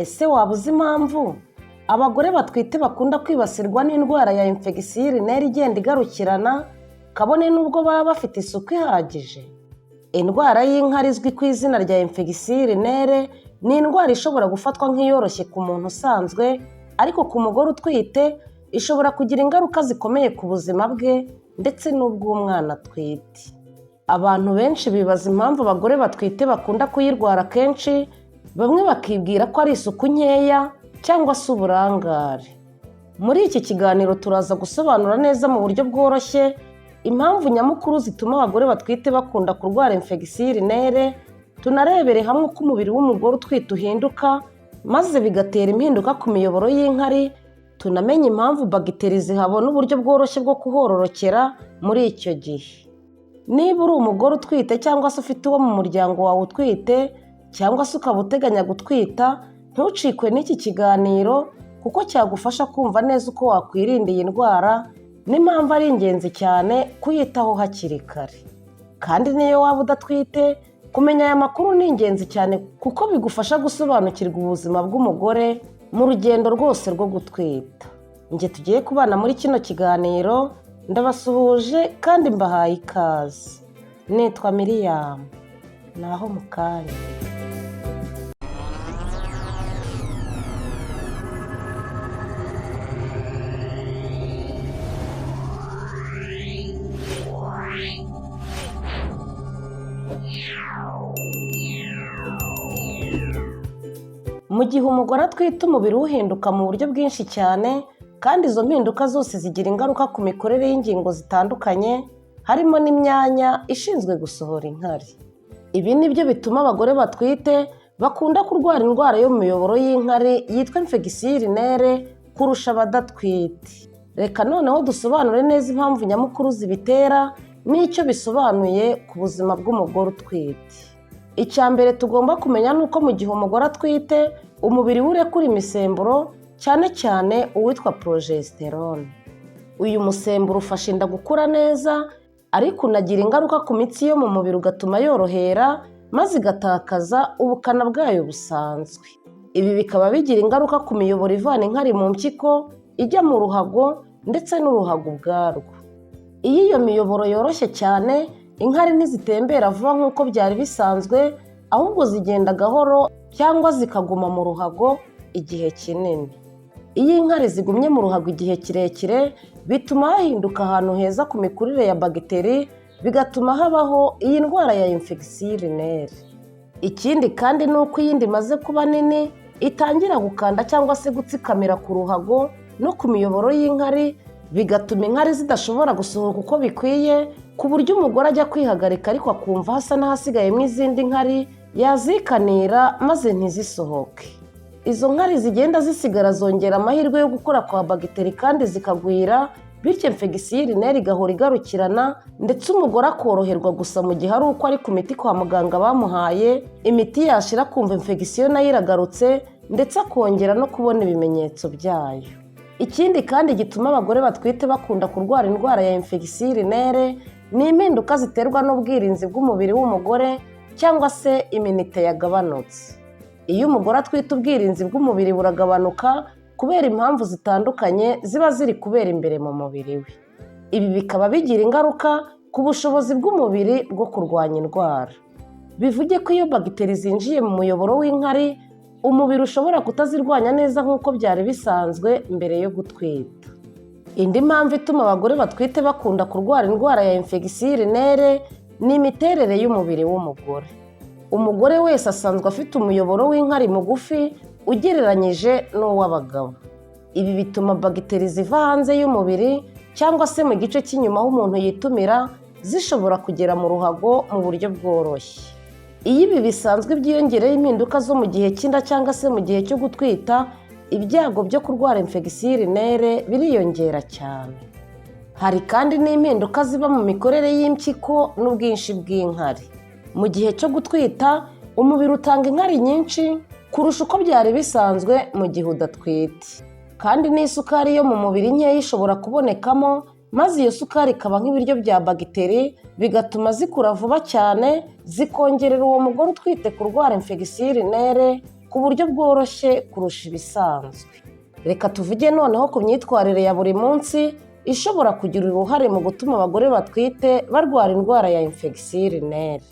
Ese waba uzi impamvu abagore batwite bakunda kwibasirwa n'indwara ya infection urinaire igenda igarukirana kabone n'ubwo baba bafite isuku ihagije? Indwara y'inkari izwi ku izina rya infection urinaire ni indwara ishobora gufatwa nk'iyoroshye ku muntu usanzwe, ariko ku mugore utwite ishobora kugira ingaruka zikomeye ku buzima bwe ndetse n'ubw'umwana atwite. Abantu benshi bibaza impamvu abagore batwite bakunda kuyirwara kenshi, bamwe bakibwira ko ari isuku nkeya cyangwa se uburangare. Muri iki kiganiro turaza gusobanura neza mu buryo bworoshye impamvu nyamukuru zituma abagore batwite bakunda kurwara infection urinaire, tunarebere hamwe uko umubiri w'umugore utwite uhinduka maze bigatera impinduka ku miyoboro y'inkari, tunamenye impamvu bagiteri zihabona uburyo bworoshye bwo kuhororokera muri icyo gihe. Niba uri umugore utwite cyangwa se ufite uwo mu muryango wawe utwite cyangwa se ukaba uteganya gutwita, ntucikwe n'iki kiganiro kuko cyagufasha kumva neza uko wakwirinda iyi ndwara n'impamvu ari ingenzi cyane kuyitaho hakiri kare. Kandi niyo waba udatwite, kumenya aya makuru ni ingenzi cyane kuko bigufasha gusobanukirwa ubuzima bw'umugore mu rugendo rwose rwo gutwita. Njye tugiye kubana muri kino kiganiro, ndabasuhuje kandi mbahaye ikaze. Nitwa Miriam. Naho mu kanya. Mu gihe umugore atwite umubiri uhinduka mu buryo bwinshi cyane, kandi izo mpinduka zose zigira ingaruka ku mikorere y'ingingo zitandukanye, harimo n'imyanya ishinzwe gusohora inkari. Ibi ni byo bituma abagore batwite bakunda kurwara indwara yo mu miyoboro y'inkari yitwa infection urinaire kurusha abadatwite. Reka noneho dusobanure neza impamvu nyamukuru zibitera n'icyo bisobanuye ku buzima bw'umugore utwite. Icya mbere tugomba kumenya ni uko mu gihe umugore atwite, umubiri we urekura imisemburo, cyane cyane uwitwa progesterone. Uyu musemburo ufasha inda gukura neza, ariko unagira ingaruka ku mitsi yo mu mubiri ugatuma yorohera maze igatakaza ubukana bwayo busanzwe. Ibi bikaba bigira ingaruka ku miyoboro ivana inkari mu mpyiko ijya mu ruhago ndetse n'uruhago ubwarwo. Iyo iyo miyoboro yoroshye cyane, inkari ntizitembera vuba nk'uko byari bisanzwe, ahubwo zigenda gahoro cyangwa zikaguma mu ruhago igihe kinini. Iyo inkari zigumye mu ruhago igihe kirekire, bituma hahinduka ahantu heza ku mikurire ya bagiteri, bigatuma habaho iyi ndwara ya infection urinaire. Ikindi kandi ni uko iyi nda imaze kuba nini, itangira gukanda cyangwa se gutsikamira ku ruhago no ku miyoboro y'inkari, bigatuma inkari zidashobora gusohoka uko bikwiye, ku buryo umugore ajya kwihagarika ariko akumva hasa n'ahasigayemo izindi nkari, yazikanira maze ntizisohoke. Izo nkari zigenda zisigara zongera amahirwe yo gukura kwa bagiteri kandi zikagwira, bityo infection urinaire igahora igarukirana, ndetse umugore akoroherwa gusa mu gihe ari uko ari ku miti kwa muganga bamuhaye, imiti yashira kumva infection nayo iragarutse, ndetse akongera no kubona ibimenyetso byayo. Ikindi kandi gituma abagore batwite bakunda kurwara indwara ya infection urinaire ni impinduka ziterwa n'ubwirinzi bw'umubiri w'umugore cyangwa se iminite yagabanutse. Iyo umugore atwite, ubwirinzi bw'umubiri buragabanuka kubera impamvu zitandukanye ziba ziri kubera imbere mu mubiri we. Ibi bikaba bigira ingaruka ku bushobozi bw'umubiri bwo kurwanya indwara. Bivuge ko iyo bagiteri zinjiye mu muyoboro w'inkari, umubiri ushobora kutazirwanya neza nk'uko byari bisanzwe mbere yo gutwita. Indi mpamvu ituma abagore batwite bakunda kurwara indwara ya infection urinaire ni imiterere y'umubiri w'umugore. Umugore wese asanzwe afite umuyoboro w'inkari mugufi ugereranyije n'uw'abagabo. Ibi bituma bagiteri ziva hanze y'umubiri cyangwa se mu gice cy'inyuma aho umuntu yitumira zishobora kugera mu ruhago mu buryo bworoshye. Iyo ibi bisanzwe byiyongereyeho impinduka zo mu gihe cy'inda cyangwa se mu gihe cyo gutwita, ibyago byo kurwara infection urinaire biriyongera cyane. Hari kandi n'impinduka ziba mu mikorere y'impyiko n'ubwinshi bw'inkari. Mu gihe cyo gutwita, umubiri utanga inkari nyinshi kurusha uko byari bisanzwe mu gihe udatwite. Kandi n'isukari yo mu mubiri nkeya ishobora kubonekamo, maze iyo sukari ikaba nk'ibiryo bya bagiteri, bigatuma zikura vuba cyane, zikongerera uwo mugore utwite kurwara infection urinaire ku buryo bworoshye kurusha ibisanzwe. Reka tuvuge noneho ku myitwarire ya buri munsi ishobora kugira uruhare mu gutuma abagore batwite barwara indwara ya infection urinaire.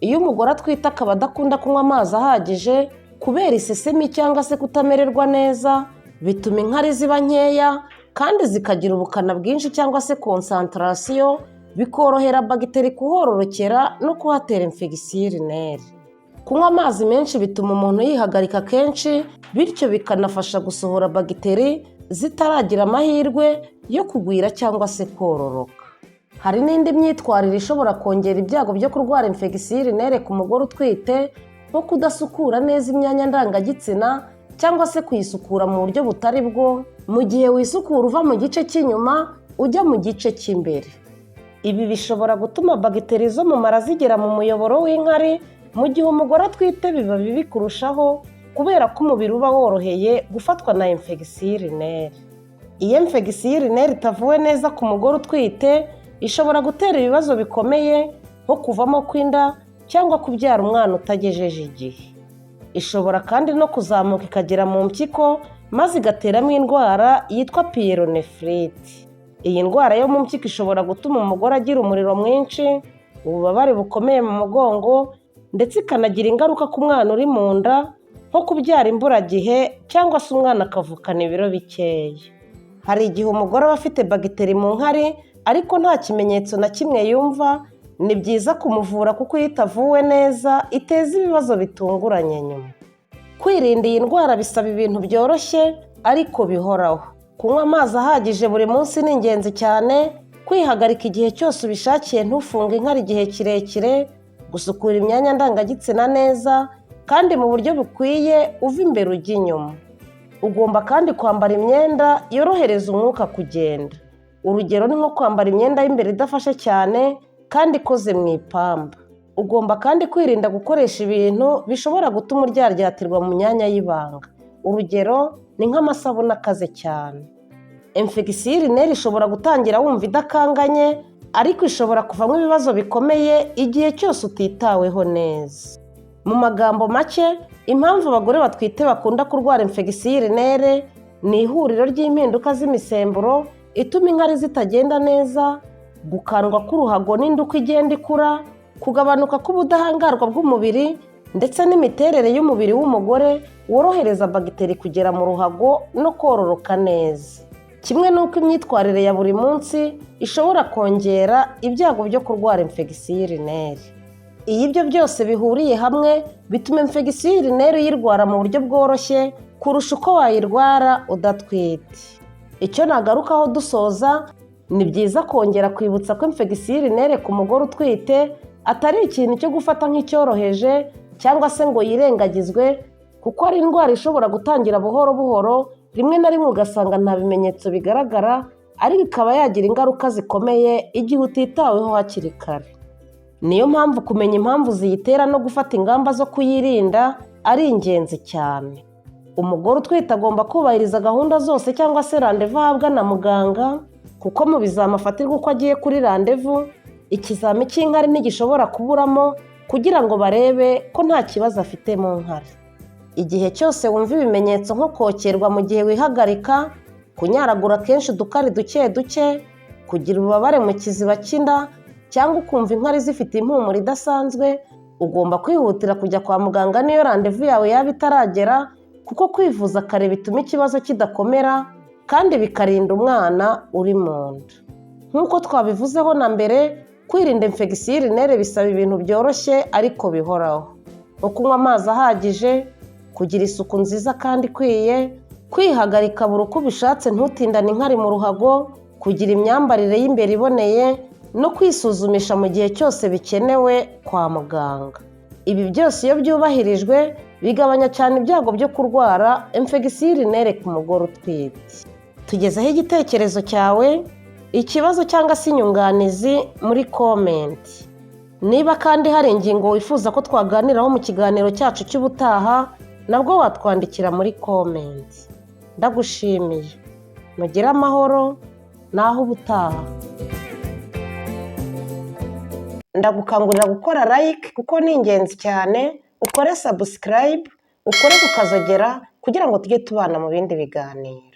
Iyo umugore atwite akaba adakunda kunywa amazi ahagije kubera isesemi cyangwa se kutamererwa neza, bituma inkari ziba nkeya kandi zikagira ubukana bwinshi cyangwa se concentration, bikorohera bagiteri kuhororokera no kuhatera infection urinaire. Kunywa amazi menshi bituma umuntu yihagarika kenshi, bityo bikanafasha gusohora bagiteri zitaragira amahirwe yo kugwira cyangwa se kororoka. Hari n'indi myitwarire ishobora kongera ibyago byo kurwara infection urinaire ku mugore utwite, nko kudasukura neza imyanya ndangagitsina cyangwa se kuyisukura mu buryo butari bwo, mu gihe wisukura uva mu gice cy'inyuma ujya mu gice cy'imbere. Ibi bishobora gutuma bagiteri zo mu mara zigera mu muyoboro w'inkari, mu gihe umugore atwite biba bibi kurushaho kubera ko umubiri uba woroheye gufatwa na infection urinaire. Iyo infection urinaire itavuwe neza ku mugore utwite, ishobora gutera ibibazo bikomeye nko kuvamo kw'inda cyangwa kubyara umwana utagejeje igihe. Ishobora kandi no kuzamuka ikagera mu mpyiko maze igateramo indwara yitwa pyélonéphrite. Iyi ndwara yo mu mpyiko ishobora gutuma umugore agira umuriro mwinshi, ububabare bukomeye mu mugongo, ndetse ikanagira ingaruka ku mwana uri mu nda, nko kubyara imburagihe cyangwa se umwana akavukana ibiro bikeya. Hari igihe umugore aba afite bagiteri mu nkari ariko nta kimenyetso na kimwe yumva. Ni byiza kumuvura kuko iyo itavuwe neza iteza ibibazo bitunguranye nyuma. Kwirinda iyi ndwara bisaba ibintu byoroshye ariko bihoraho. Kunywa amazi ahagije buri munsi ni ingenzi cyane, kwihagarika igihe cyose ubishakiye ntufunge inkari igihe kirekire, gusukura imyanya ndangagitsina neza kandi mu buryo bukwiye uva imbere ujya inyuma. Ugomba kandi kwambara imyenda yorohereza umwuka kugenda. Urugero ni nko kwambara imyenda y'imbere idafashe cyane kandi ikoze mu ipamba. Ugomba kandi kwirinda gukoresha ibintu bishobora gutuma uryaryatirwa mu myanya y'ibanga. Urugero ni nk'amasabune akaze cyane. Infection urinaire ishobora gutangira wumva idakanganye, ariko ishobora kuvamo ibibazo bikomeye igihe cyose utitaweho neza. Mu magambo make, impamvu abagore batwite bakunda kurwara infection urinaire ni ihuriro ry'impinduka z'imisemburo ituma inkari zitagenda neza, gukandwa k'uruhago n'inda uko igenda ikura, kugabanuka k'ubudahangarwa bw'umubiri, ndetse n'imiterere y'umubiri w'umugore worohereza bagiteri kugera mu ruhago no kororoka neza. Kimwe n'uko imyitwarire ya buri munsi ishobora kongera ibyago byo kurwara infection urinaire. Iyo ibyo byose bihuriye hamwe bituma infection urinaire uyirwara mu buryo bworoshye kurusha uko wayirwara udatwite. Icyo nagarukaho dusoza, ni byiza kongera kwibutsa ko infection urinaire ku mugore utwite atari ikintu cyo gufata nk'icyoroheje cyangwa se ngo yirengagizwe, kuko ari indwara ishobora gutangira buhoro buhoro, rimwe na rimwe ugasanga nta bimenyetso bigaragara, ariko ikaba yagira ingaruka zikomeye igihe utitaweho hakiri kare. Niyo mpamvu kumenya impamvu ziyitera no gufata ingamba zo kuyirinda ari ingenzi cyane. Umugore utwite agomba kubahiriza gahunda zose cyangwa se randevu ahabwa na muganga, kuko mu bizami afatirwa uko agiye kuri randevu, ikizami cy'inkari ntigishobora kuburamo kugira ngo barebe ko nta kibazo afite mu nkari. Igihe cyose wumva ibimenyetso nko kokerwa mu gihe wihagarika, kunyaragura kenshi udukari duke duke, kugira ububabare mu kiziba cy'inda cyangwa ukumva inkari zifite impumuro idasanzwe, ugomba kwihutira kujya kwa muganga niyo randevu yawe yaba itaragera, kuko kwivuza kare bituma ikibazo kidakomera kandi bikarinda umwana uri mu nda. Nk'uko twabivuzeho na mbere, kwirinda infection urinaire bisaba ibintu byoroshye ariko bihoraho. Nko kunywa amazi ahagije, kugira isuku nziza kandi ikwiye, kwihagarika buri uko ubishatse ntutindane inkari mu ruhago, kugira imyambarire y'imbere iboneye, no kwisuzumisha mu gihe cyose bikenewe kwa muganga. Ibi byose iyo byubahirijwe bigabanya cyane ibyago byo kurwara infection urinaire ku mugore utwite. Tugezeho igitekerezo cyawe, ikibazo cyangwa se inyunganizi muri komenti. Niba kandi hari ingingo wifuza ko twaganiraho mu kiganiro cyacu cy'ubutaha, nabwo watwandikira muri komenti. Ndagushimiye. Mugire amahoro, naho ubutaha. Ndagukangurira gukora like kuko ni ingenzi cyane, ukore subscribe, ukore ku kazogera kugira ngo tujye tubana mu bindi biganiro.